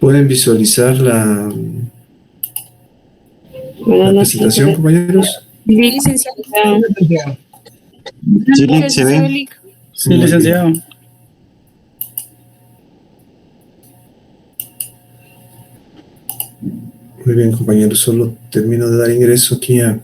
¿Pueden visualizar la presentación, compañeros? Sí, licenciado. Sí, se ve. Sí, licenciado. Muy bien, compañeros, solo termino de dar ingreso aquí a...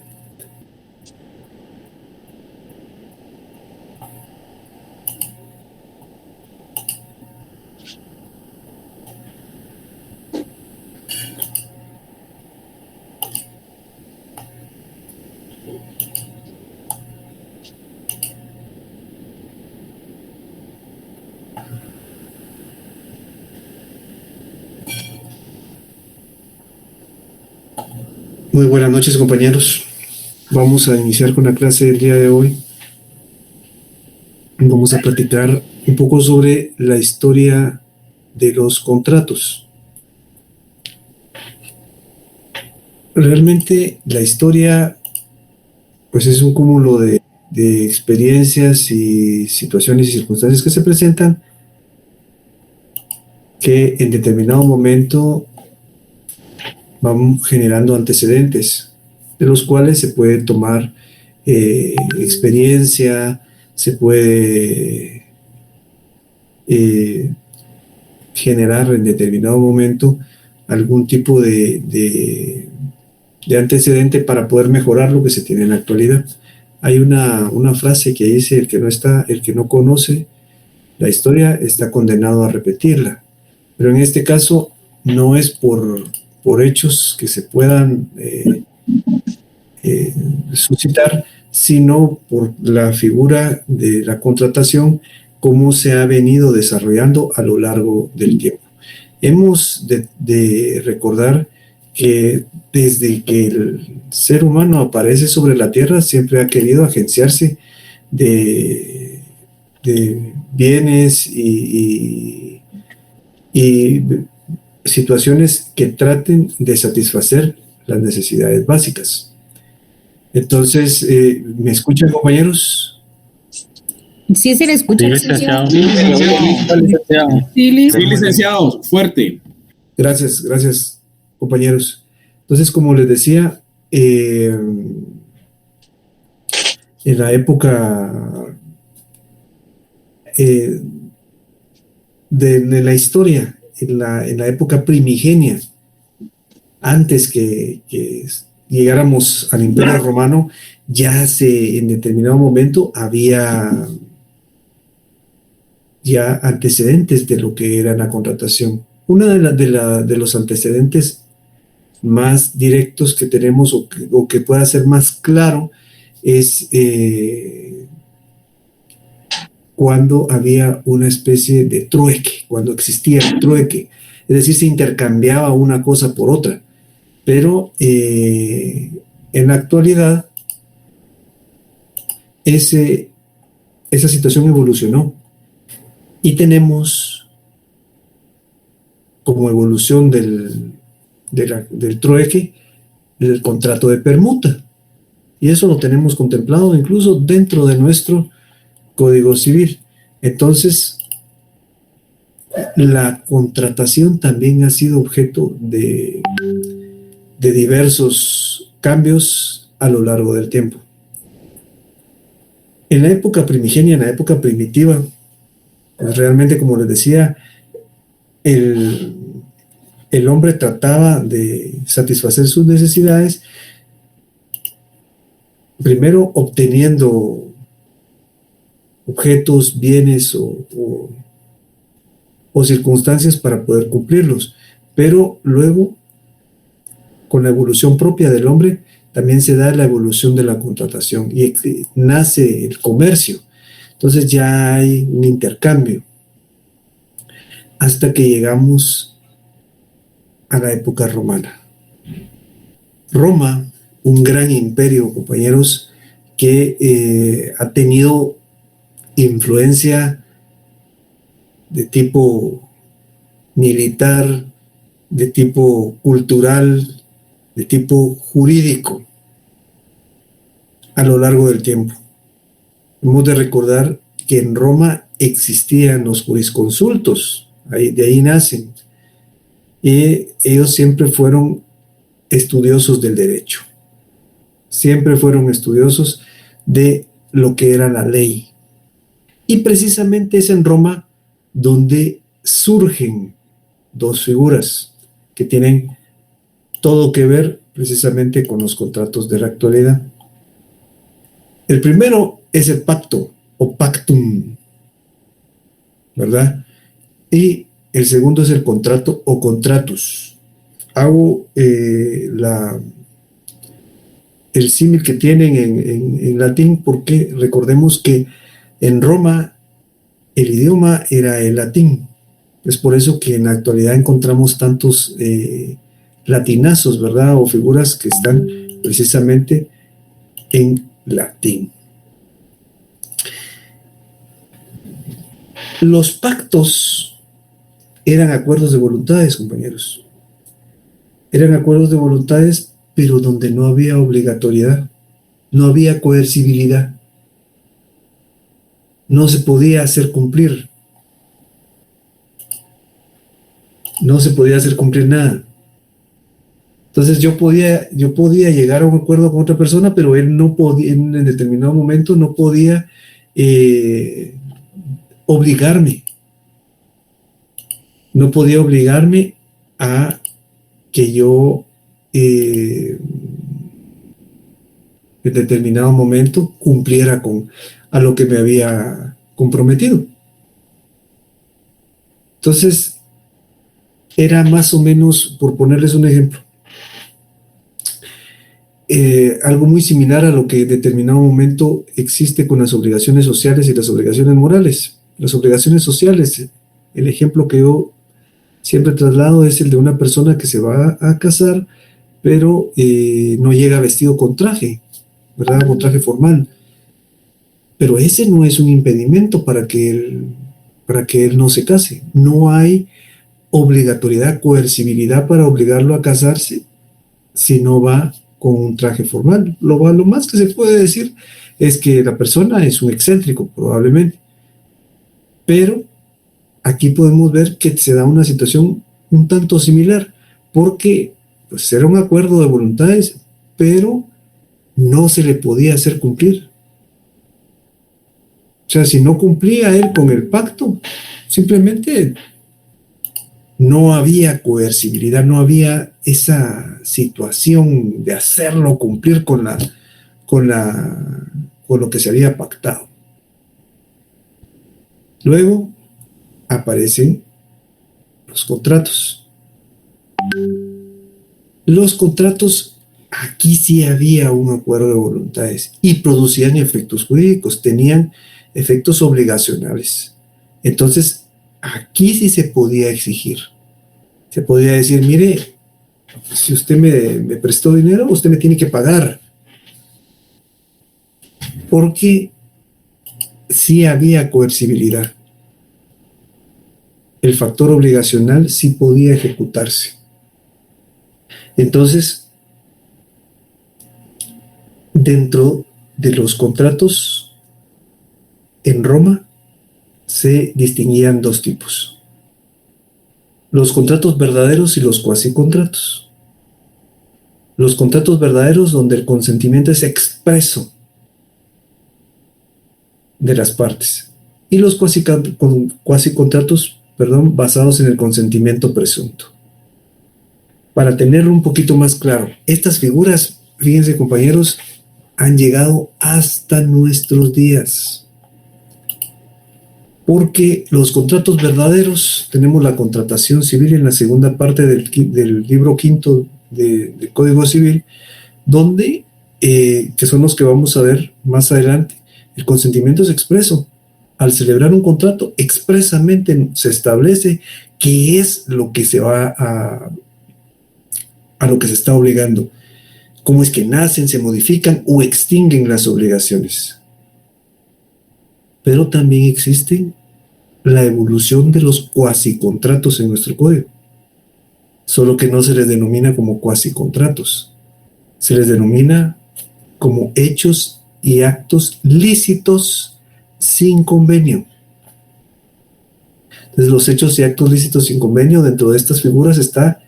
Muy buenas noches, compañeros. Vamos a iniciar con la clase del día de hoy. Vamos a platicar un poco sobre la historia de los contratos. Realmente la historia, pues, es un cúmulo de experiencias y situaciones y circunstancias que se presentan que en determinado momento van generando antecedentes, de los cuales se puede tomar experiencia, se puede generar en determinado momento algún tipo de antecedente para poder mejorar lo que se tiene en la actualidad. Hay una frase que dice: el que no conoce la historia está condenado a repetirla. Pero en este caso no es por hechos que se puedan suscitar, sino por la figura de la contratación, cómo se ha venido desarrollando a lo largo del tiempo. Hemos de recordar que desde que el ser humano aparece sobre la Tierra, siempre ha querido agenciarse de bienes y situaciones que traten de satisfacer las necesidades básicas. Entonces, ¿me escuchan, compañeros? Sí, se le escucha. Sí, licenciado. Sí, licenciado, fuerte. Gracias, compañeros. Entonces, como les decía, en la época de la historia, en la época primigenia, antes que llegáramos al Imperio Romano, ya en determinado momento había ya antecedentes de lo que era la contratación. Uno de los antecedentes más directos que tenemos o que pueda ser más claro es cuando había una especie de trueque, cuando existía el trueque, es decir, se intercambiaba una cosa por otra. Pero en la actualidad esa situación evolucionó y tenemos como evolución del trueque el contrato de permuta, y eso lo tenemos contemplado incluso dentro de nuestro Código Civil. Entonces, la contratación también ha sido objeto de diversos cambios a lo largo del tiempo. En la época primigenia, en la época primitiva, pues realmente, como les decía, el hombre trataba de satisfacer sus necesidades, primero obteniendo objetos, bienes o circunstancias para poder cumplirlos, pero luego, con la evolución propia del hombre, también se da la evolución de la contratación y nace el comercio. Entonces ya hay un intercambio hasta que llegamos a la época romana. Roma, un gran imperio, compañeros, que ha tenido influencia de tipo militar, de tipo cultural, de tipo jurídico a lo largo del tiempo. Hemos de recordar que en Roma existían los jurisconsultos, de ahí nacen. y ellos siempre fueron estudiosos del derecho, siempre fueron estudiosos de lo que era la ley. Y precisamente es en Roma donde surgen dos figuras que tienen todo que ver precisamente con los contratos de la actualidad. El primero es el pacto o pactum, ¿verdad? Y el segundo es el contrato o contratus. Hago el símil que tienen en latín porque recordemos que en Roma el idioma era el latín. Es por eso que en la actualidad encontramos tantos latinazos, ¿verdad? O figuras que están precisamente en latín. Los pactos eran acuerdos de voluntades, compañeros. Eran acuerdos de voluntades, pero donde no había obligatoriedad, no había coercibilidad. No se podía hacer cumplir. No se podía hacer cumplir nada. Entonces yo podía llegar a un acuerdo con otra persona, pero él no podía, en determinado momento no podía obligarme. No podía obligarme a que yo en determinado momento cumpliera a lo que me había comprometido. Entonces, era más o menos, por ponerles un ejemplo, algo muy similar a lo que en determinado momento existe con las obligaciones sociales y las obligaciones morales. Las obligaciones sociales, el ejemplo que yo siempre traslado es el de una persona que se va a casar, pero no llega vestido con traje, ¿verdad? Con traje formal. Pero ese no es un impedimento para que él no se case. No hay obligatoriedad, coercibilidad para obligarlo a casarse si no va con un traje formal. Lo más que se puede decir es que la persona es un excéntrico, probablemente. Pero aquí podemos ver que se da una situación un tanto similar, porque pues, era un acuerdo de voluntades, pero no se le podía hacer cumplir. O sea, si no cumplía él con el pacto, simplemente no había coercibilidad, no había esa situación de hacerlo cumplir con lo que se había pactado. Luego aparecen los contratos. Los contratos, aquí sí había un acuerdo de voluntades y producían efectos jurídicos, tenían efectos obligacionales. Entonces, aquí sí se podía exigir. Se podía decir, mire, si usted me prestó dinero, usted me tiene que pagar. Porque sí había coercibilidad. El factor obligacional sí podía ejecutarse. Entonces, dentro de los contratos en Roma se distinguían dos tipos: los contratos verdaderos y los cuasicontratos. Los contratos verdaderos, donde el consentimiento es expreso de las partes, y los cuasicontratos, basados en el consentimiento presunto. Para tenerlo un poquito más claro, estas figuras, fíjense compañeros, han llegado hasta nuestros días. Porque los contratos verdaderos, tenemos la contratación civil en la segunda parte del libro quinto del Código Civil, donde, que son los que vamos a ver más adelante, el consentimiento es expreso. Al celebrar un contrato, expresamente se establece qué es lo que se va a lo que se está obligando, cómo es que nacen, se modifican o extinguen las obligaciones. Pero también existen la evolución de los cuasicontratos en nuestro código, solo que no se les denomina como cuasicontratos, se les denomina como hechos y actos lícitos sin convenio. Entonces, los hechos y actos lícitos sin convenio, dentro de estas figuras está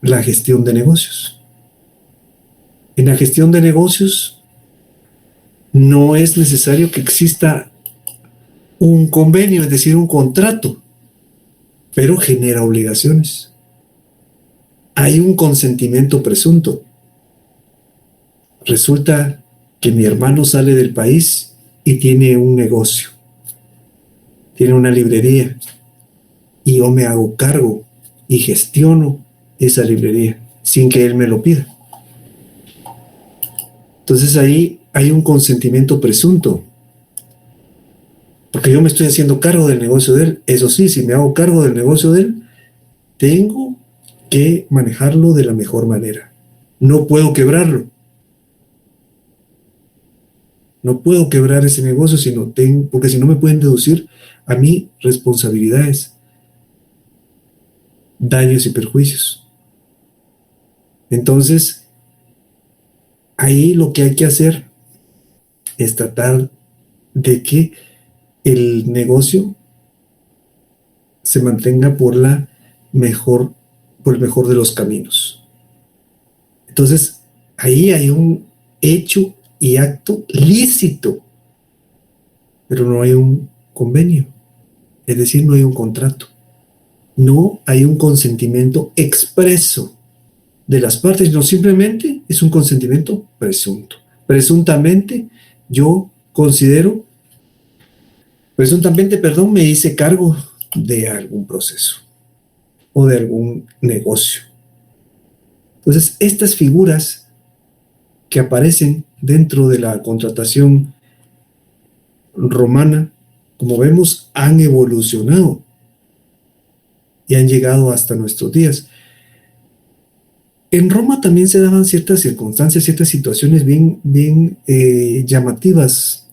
la gestión de negocios. En la gestión de negocios no es necesario que exista un convenio, es decir, un contrato, pero genera obligaciones. Hay un consentimiento presunto. Resulta que mi hermano sale del país y tiene un negocio, tiene una librería, y yo me hago cargo y gestiono esa librería sin que él me lo pida. Entonces ahí hay un consentimiento presunto, porque yo me estoy haciendo cargo del negocio de él. Eso sí, si me hago cargo del negocio de él, tengo que manejarlo de la mejor manera. No puedo quebrarlo. No puedo quebrar ese negocio porque si no me pueden deducir a mí responsabilidades, daños y perjuicios. Entonces, ahí lo que hay que hacer es tratar de que el negocio se mantenga por el mejor de los caminos. Entonces, ahí hay un hecho y acto lícito, pero no hay un convenio, es decir, no hay un contrato, no hay un consentimiento expreso de las partes, no, simplemente es un consentimiento presunto. Presuntamente, me hice cargo de algún proceso o de algún negocio. Entonces, estas figuras que aparecen dentro de la contratación romana, como vemos, han evolucionado y han llegado hasta nuestros días. En Roma también se daban ciertas circunstancias, ciertas situaciones bien llamativas,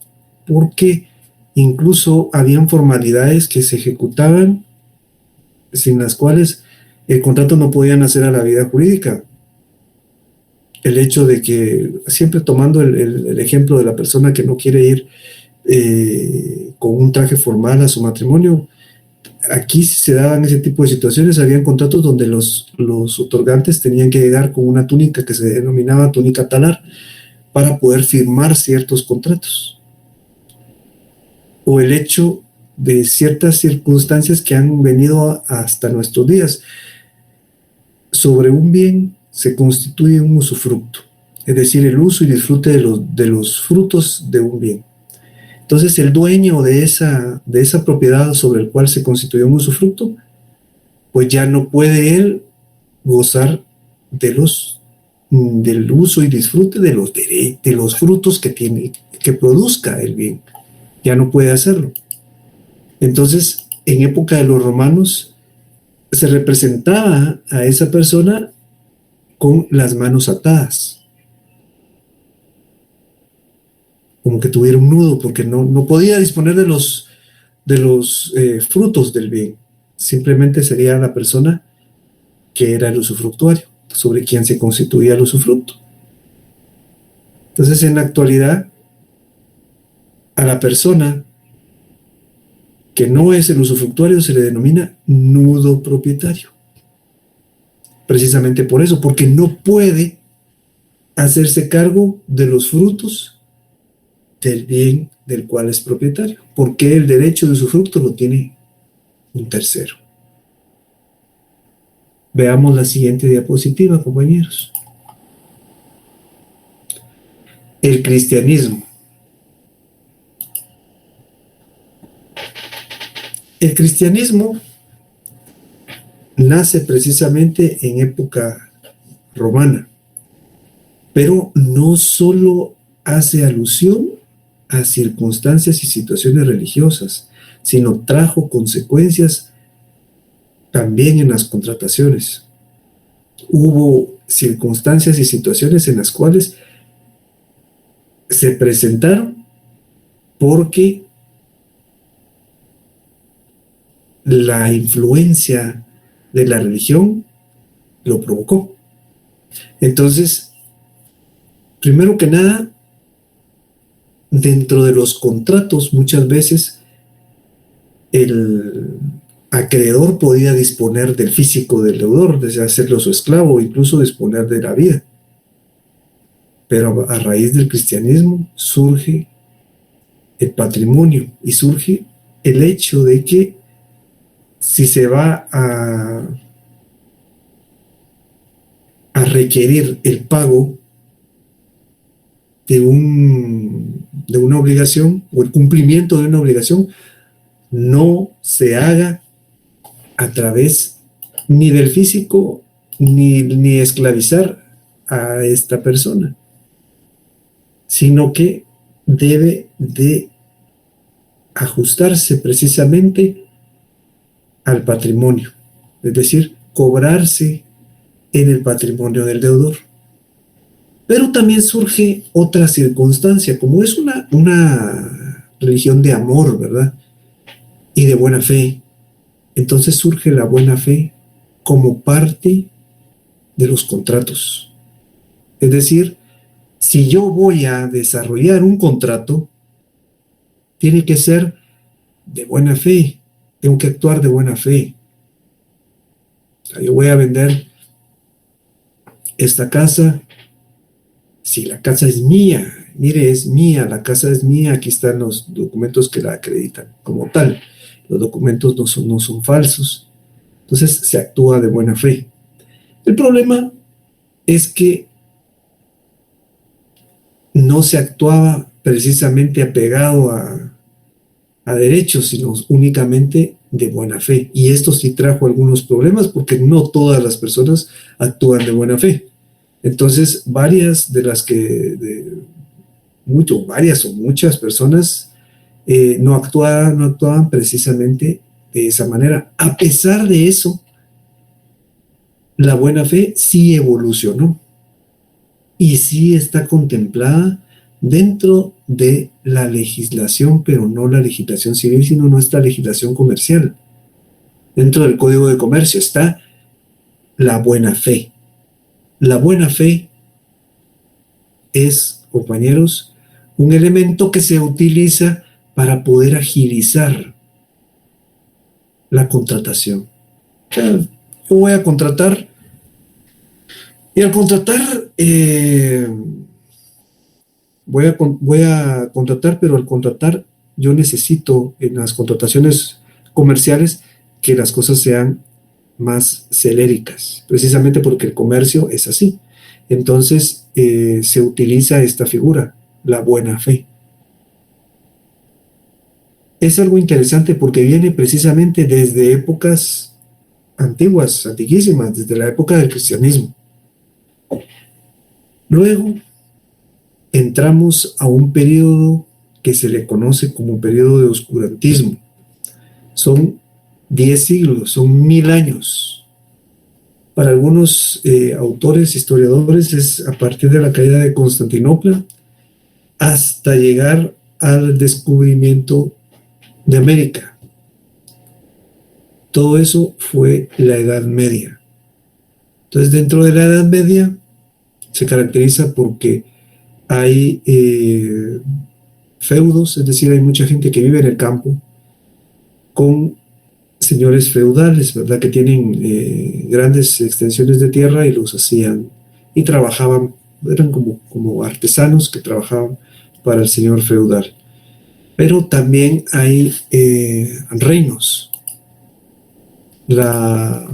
porque incluso habían formalidades que se ejecutaban sin las cuales el contrato no podía nacer a la vida jurídica. El hecho de que, siempre tomando el ejemplo de la persona que no quiere ir con un traje formal a su matrimonio, aquí se daban ese tipo de situaciones. Habían contratos donde los otorgantes tenían que llegar con una túnica que se denominaba túnica talar para poder firmar ciertos contratos. O el hecho de ciertas circunstancias que han venido hasta nuestros días. Sobre un bien se constituye un usufructo, es decir, el uso y disfrute de los frutos de un bien. Entonces, el dueño de esa propiedad sobre el cual se constituyó un usufructo, pues ya no puede él gozar del uso y disfrute de los frutos que produzca el bien. Ya no puede hacerlo. Entonces, en época de los romanos, se representaba a esa persona con las manos atadas, como que tuviera un nudo, porque no podía disponer de los frutos del bien. Simplemente sería la persona que era el usufructuario, sobre quien se constituía el usufructo. Entonces, en la actualidad, a la persona que no es el usufructuario se le denomina nudo propietario. Precisamente por eso, porque no puede hacerse cargo de los frutos del bien del cual es propietario, porque el derecho de usufructo lo tiene un tercero. Veamos la siguiente diapositiva, compañeros. El cristianismo. El cristianismo nace precisamente en época romana, pero no solo hace alusión a circunstancias y situaciones religiosas, sino trajo consecuencias también en las contrataciones. Hubo circunstancias y situaciones en las cuales se presentaron porque la influencia de la religión lo provocó. Entonces, primero que nada, dentro de los contratos muchas veces el acreedor podía disponer del físico del deudor, desde hacerlo su esclavo, incluso disponer de la vida. Pero a raíz del cristianismo surge el patrimonio y surge el hecho de que si se va a requerir el pago de una obligación o el cumplimiento de una obligación, no se haga a través ni del físico ni esclavizar a esta persona, sino que debe de ajustarse precisamente al patrimonio, es decir, cobrarse en el patrimonio del deudor. Pero también surge otra circunstancia, como es una religión de amor, ¿verdad? Y de buena fe. Entonces surge la buena fe como parte de los contratos. Es decir, si yo voy a desarrollar un contrato, tiene que ser de buena fe, tengo que actuar de buena fe. O sea, yo voy a vender esta casa. Si la casa es mía, mire, es mía, la casa es mía, aquí están los documentos que la acreditan como tal. Los documentos no son falsos. Entonces se actúa de buena fe. El problema es que no se actuaba precisamente apegado a derechos, sino únicamente de buena fe. Y esto sí trajo algunos problemas porque no todas las personas actúan de buena fe. Entonces, varias o muchas personas no actuaban precisamente de esa manera. A pesar de eso, la buena fe sí evolucionó y sí está contemplada dentro de la legislación, pero no la legislación civil, sino nuestra legislación comercial. Dentro del Código de Comercio está la buena fe. La buena fe es, compañeros, un elemento que se utiliza para poder agilizar la contratación. O sea, yo voy a contratar y al contratar voy a contratar, pero al contratar yo necesito en las contrataciones comerciales que las cosas sean más celéricas, precisamente porque el comercio es así. Entonces se utiliza esta figura, la buena fe. Es algo interesante porque viene precisamente desde épocas antiguas, antiquísimas, desde la época del cristianismo. Luego entramos a un periodo que se le conoce como periodo de oscurantismo. Son 10 siglos, son 1000 años. Para algunos autores, historiadores, es a partir de la caída de Constantinopla hasta llegar al descubrimiento de América. Todo eso fue la Edad Media. Entonces, dentro de la Edad Media se caracteriza porque hay feudos, es decir, hay mucha gente que vive en el campo con señores feudales, ¿verdad? Que tienen grandes extensiones de tierra y los hacían y trabajaban, eran como artesanos que trabajaban para el señor feudal. Pero también hay reinos. La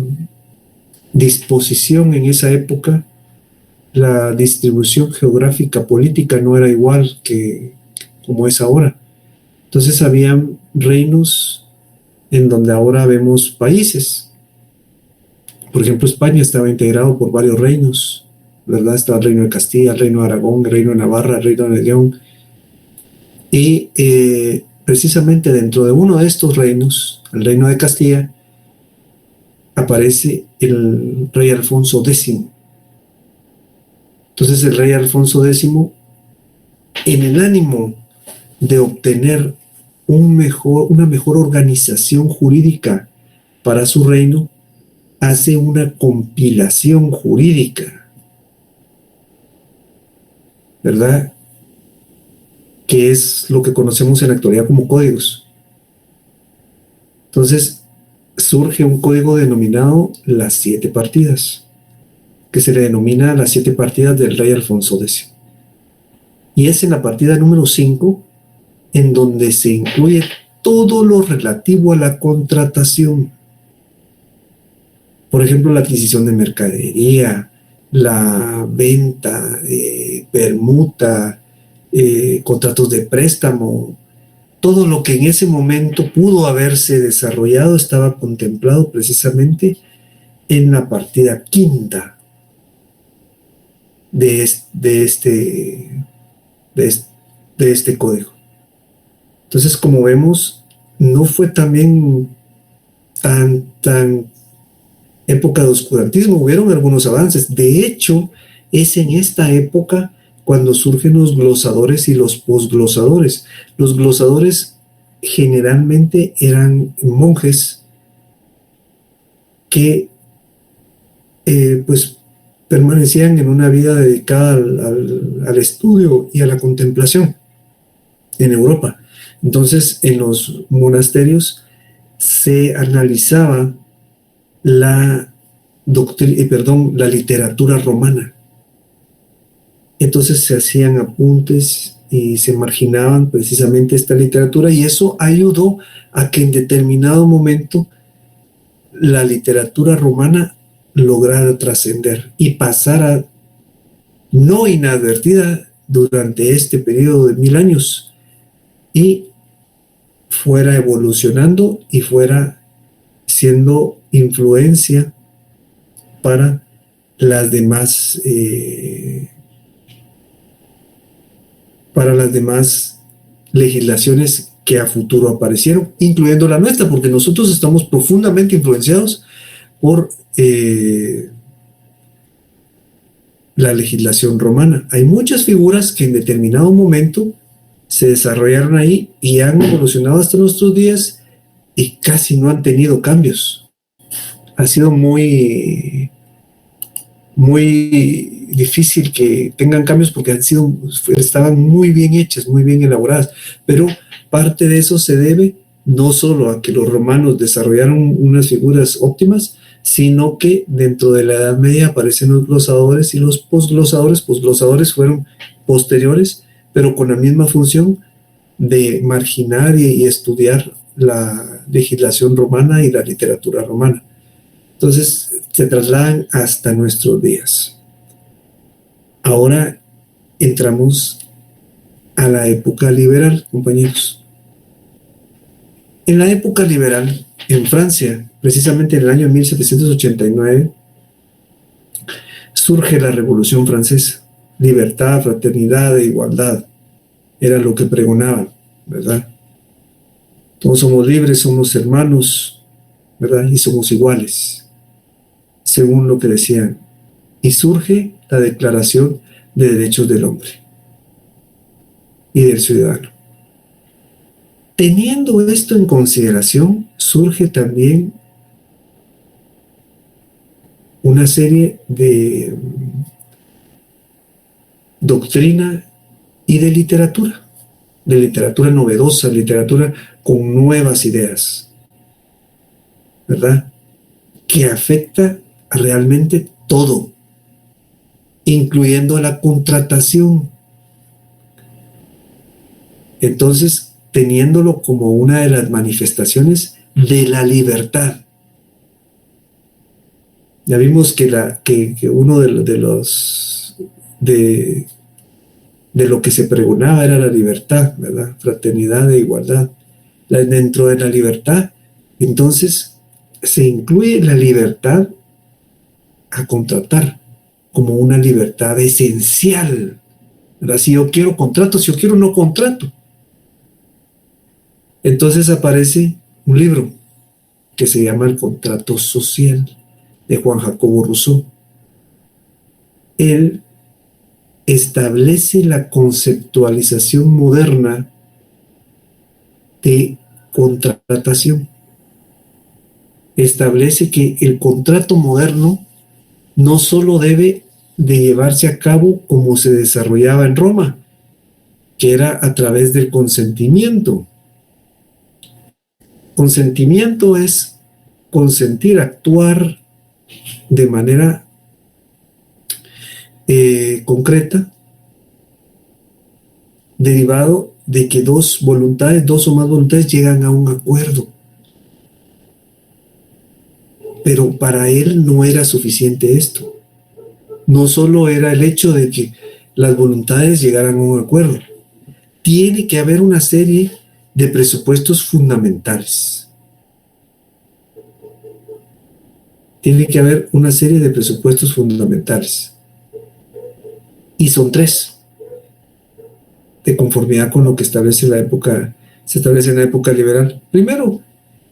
disposición en esa época, la distribución geográfica política no era igual que como es ahora. Entonces habían reinos en donde ahora vemos países. Por ejemplo, España estaba integrado por varios reinos, ¿verdad? Estaba el reino de Castilla, el reino de Aragón, el reino de Navarra, el reino de León. Y precisamente dentro de uno de estos reinos, el reino de Castilla, aparece el rey Alfonso X. Entonces el rey Alfonso X, en el ánimo de obtener una mejor organización jurídica para su reino, hace una compilación jurídica, ¿verdad? Que es lo que conocemos en la actualidad como códigos. Entonces surge un código denominado las 7 partidas, que se le denomina las 7 partidas del rey Alfonso X. Y es en la partida número 5 en donde se incluye todo lo relativo a la contratación. Por ejemplo, la adquisición de mercadería, la venta, permuta, contratos de préstamo. Todo lo que en ese momento pudo haberse desarrollado estaba contemplado precisamente en la partida quinta de este código. Entonces, como vemos, no fue también tan época de oscurantismo, hubieron algunos avances. De hecho, es en esta época cuando surgen los glosadores y los posglosadores. Los glosadores generalmente eran monjes que pues permanecían en una vida dedicada al estudio y a la contemplación en Europa. Entonces, en los monasterios se analizaba la literatura romana. Entonces se hacían apuntes y se marginaban precisamente esta literatura, y eso ayudó a que en determinado momento la literatura romana lograra trascender y pasara no inadvertida durante este periodo de 1000 años, y fuera evolucionando y fuera siendo influencia para las demás legislaciones que a futuro aparecieron, incluyendo la nuestra, porque nosotros estamos profundamente influenciados por la legislación romana. Hay muchas figuras que en determinado momento se desarrollaron ahí y han evolucionado hasta nuestros días y casi no han tenido cambios. Ha sido muy difícil que tengan cambios porque estaban muy bien hechas, muy bien elaboradas, pero parte de eso se debe no solo a que los romanos desarrollaron unas figuras óptimas, sino que dentro de la Edad Media aparecen los glosadores y los posglosadores. Posglosadores fueron posteriores, pero con la misma función de marginar y estudiar la legislación romana y la literatura romana. Entonces se trasladan hasta nuestros días. Ahora entramos a la época liberal, compañeros. En la época liberal, en Francia, precisamente en el año 1789, surge la Revolución Francesa. Libertad, fraternidad e igualdad era lo que pregonaban, ¿verdad? Todos somos libres, somos hermanos, ¿verdad? Y somos iguales, según lo que decían. Y surge la Declaración de Derechos del Hombre y del Ciudadano. Teniendo esto en consideración, surge también una serie de doctrina y de literatura novedosa, literatura con nuevas ideas, ¿verdad? Que afecta a realmente todo, incluyendo la contratación. Entonces, teniéndolo como una de las manifestaciones de la libertad. Ya vimos que uno de lo que se pregonaba era la libertad, ¿verdad? Fraternidad e igualdad. Dentro de la libertad, entonces, se incluye la libertad a contratar como una libertad esencial, ¿verdad? Si yo quiero contrato, si yo quiero no contrato. Entonces aparece un libro que se llama El Contrato Social, de Juan Jacobo Rousseau. Él establece la conceptualización moderna de contratación. Establece que el contrato moderno no solo debe de llevarse a cabo como se desarrollaba en Roma, que era a través del consentimiento Consentimiento es consentir, actuar de manera concreta, derivado de que dos o más voluntades llegan a un acuerdo. Pero para él no era suficiente esto. No solo era el hecho de que las voluntades llegaran a un acuerdo. Tiene que haber una serie de presupuestos fundamentales. Tiene que haber una serie de presupuestos fundamentales. Y son 3, de conformidad con lo que se establece en la época liberal. Primero,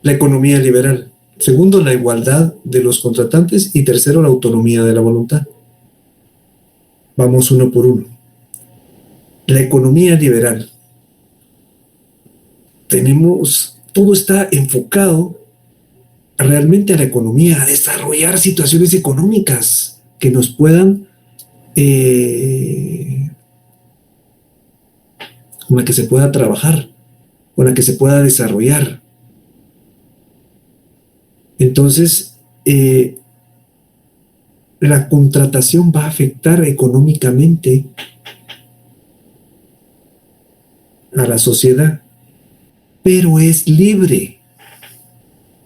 la economía liberal. Segundo, la igualdad de los contratantes. Y tercero, la autonomía de la voluntad. Vamos uno por uno. La economía liberal. Todo está enfocado realmente a la economía, a desarrollar situaciones económicas que nos puedan, con la que se pueda trabajar, con la que se pueda desarrollar. Entonces, la contratación va a afectar económicamente a la sociedad, pero es libre.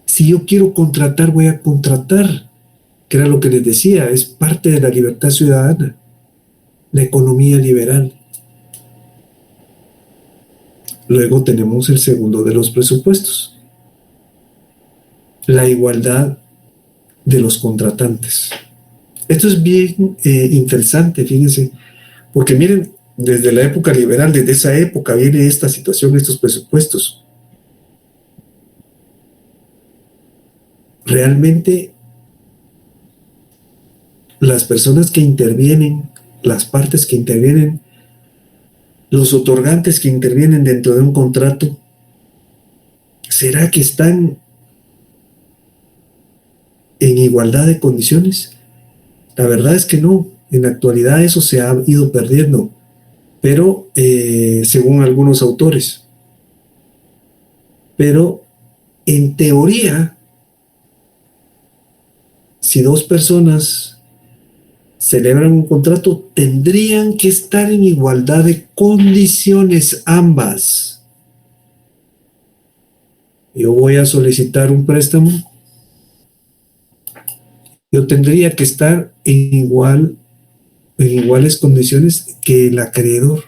Si yo quiero contratar, voy a contratar, que era lo que les decía, es parte de la libertad ciudadana, la economía liberal. Luego tenemos el segundo de los presupuestos, la igualdad de los contratantes. Esto es bien interesante, fíjense, porque miren, desde la época liberal, desde esa época viene esta situación, estos presupuestos. Realmente las personas que intervienen, las partes que intervienen, los otorgantes que intervienen dentro de un contrato, ¿será que están en igualdad de condiciones? La verdad es que no. En la actualidad eso se ha ido perdiendo, pero según algunos autores. Pero en teoría, si 2 personas celebran un contrato, tendrían que estar en igualdad de condiciones ambas. Yo voy a solicitar un préstamo. Yo tendría que estar en iguales condiciones que el acreedor.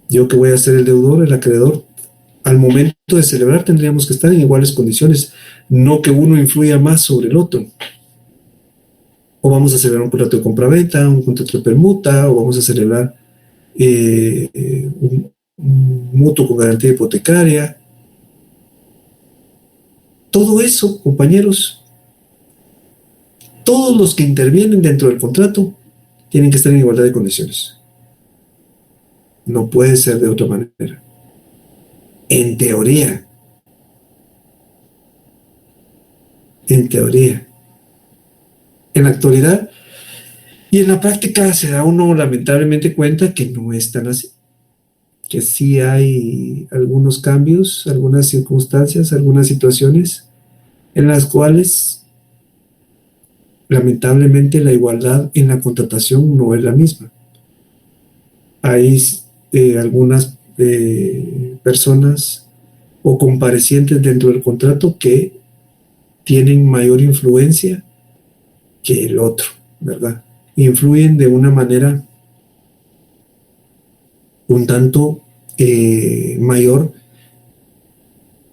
Yo que voy a ser el deudor, el acreedor, al momento de celebrar tendríamos que estar en iguales condiciones, no que uno influya más sobre el otro. O vamos a celebrar un contrato de compraventa, un contrato de permuta, o vamos a celebrar un mutuo con garantía hipotecaria. Todo eso, compañeros, todos los que intervienen dentro del contrato tienen que estar en igualdad de condiciones. No puede ser de otra manera. En teoría. En teoría. En la actualidad y en la práctica se da uno lamentablemente cuenta que no es tan así. Que sí hay algunos cambios, algunas circunstancias, algunas situaciones en las cuales lamentablemente la igualdad en la contratación no es la misma. Hay algunas personas o comparecientes dentro del contrato que tienen mayor influencia que el otro, ¿verdad? Influyen de una manera un tanto mayor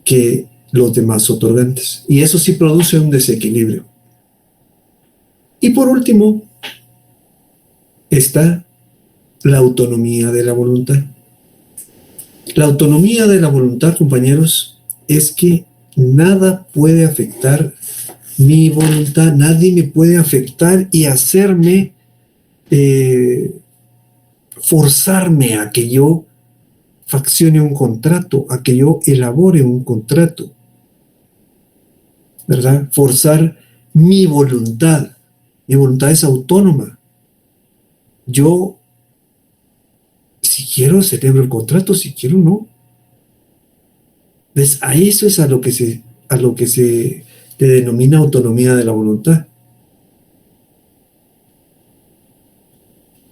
que los demás otorgantes. Y eso sí produce un desequilibrio. Y por último, está la autonomía de la voluntad. La autonomía de la voluntad, compañeros, es que nada puede afectar mi voluntad, nadie me puede afectar y hacerme, forzarme a que yo faccione un contrato, a que yo elabore un contrato, ¿verdad? Forzar mi voluntad. Mi voluntad es autónoma. Yo, si quiero, celebro el contrato, si quiero, no. ¿Ves? A eso es a lo que se le denomina autonomía de la voluntad.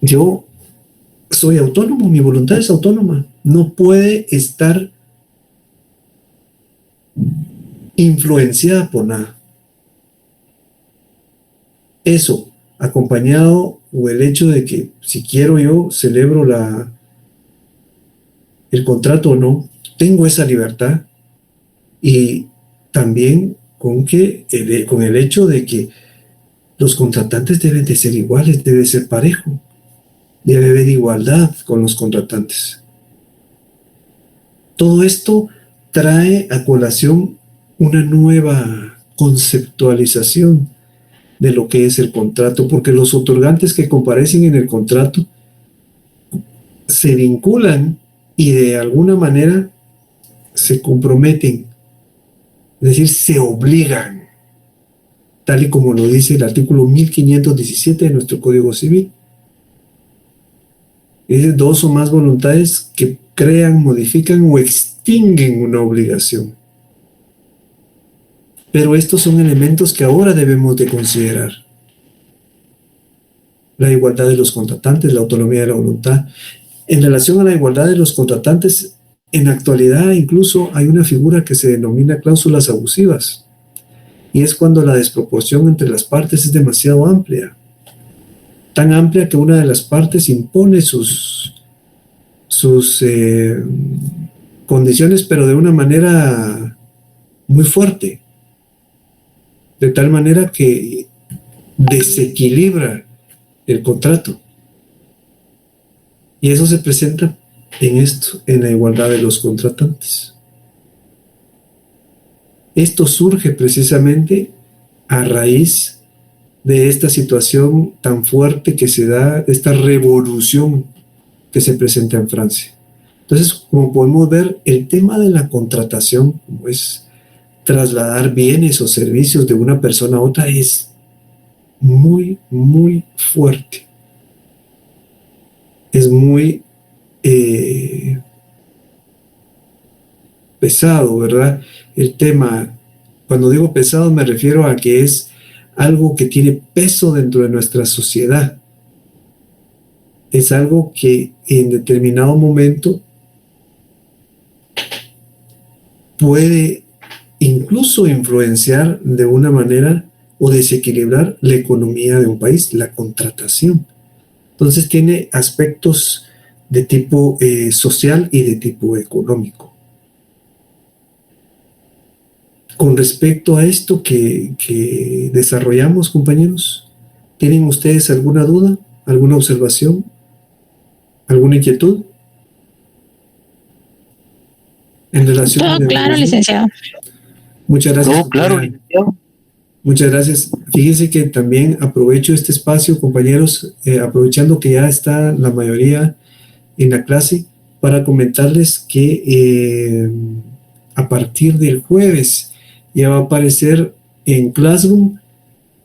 Yo soy autónomo, mi voluntad es autónoma, no puede estar influenciada por nada. Eso, acompañado o el hecho de que si quiero yo celebro el contrato o no, tengo esa libertad, y también con el hecho de que los contratantes deben de ser iguales, debe ser parejo, debe haber igualdad con los contratantes. Todo esto trae a colación una nueva conceptualización de lo que es el contrato, porque los otorgantes que comparecen en el contrato se vinculan y de alguna manera se comprometen, es decir, se obligan, tal y como lo dice el artículo 1517 de nuestro Código Civil. Es dos o más voluntades que crean, modifican o extinguen una obligación. Pero estos son elementos que ahora debemos de considerar. La igualdad de los contratantes, la autonomía de la voluntad. En relación a la igualdad de los contratantes, en la actualidad incluso hay una figura que se denomina cláusulas abusivas, y es cuando la desproporción entre las partes es demasiado amplia, tan amplia que una de las partes impone sus condiciones, pero de una manera muy fuerte, de tal manera que desequilibra el contrato. Y eso se presenta en la igualdad de los contratantes. Esto surge precisamente a raíz de esta situación tan fuerte que se da, esta revolución que se presenta en Francia. Entonces, como podemos ver, el tema de la contratación, como es trasladar bienes o servicios de una persona a otra, es muy, muy fuerte. Es muy pesado, ¿verdad? El tema, cuando digo pesado, me refiero a que es algo que tiene peso dentro de nuestra sociedad. Es algo que en determinado momento puede incluso influenciar de una manera o desequilibrar la economía de un país, la contratación. Entonces tiene aspectos de tipo social y de tipo económico. Con respecto a esto que desarrollamos, compañeros, ¿tienen ustedes alguna duda, alguna observación, alguna inquietud en relación a Todo claro, licenciado. Muchas gracias. Todo claro, licenciado. Muchas gracias. Fíjense que también aprovecho este espacio, compañeros, aprovechando que ya está la mayoría en la clase, para comentarles que a partir del jueves ya va a aparecer en Classroom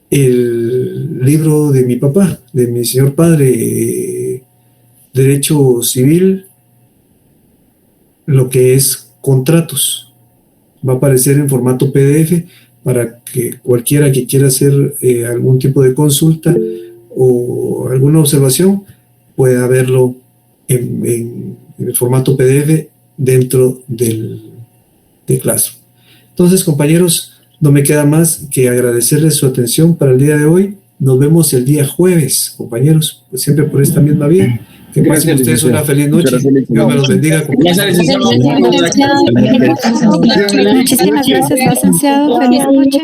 el libro de mi papá, de mi señor padre, Derecho Civil, lo que es contratos. Va a aparecer en formato PDF para que cualquiera que quiera hacer algún tipo de consulta o alguna observación pueda verlo en el formato PDF dentro de Classroom. Entonces, compañeros, no me queda más que agradecerles su atención para el día de hoy. Nos vemos el día jueves, compañeros, pues siempre por esta misma vía. Que pasen ustedes una feliz noche. Dios me los bendiga. Muchísimas gracias, licenciado. Feliz noche.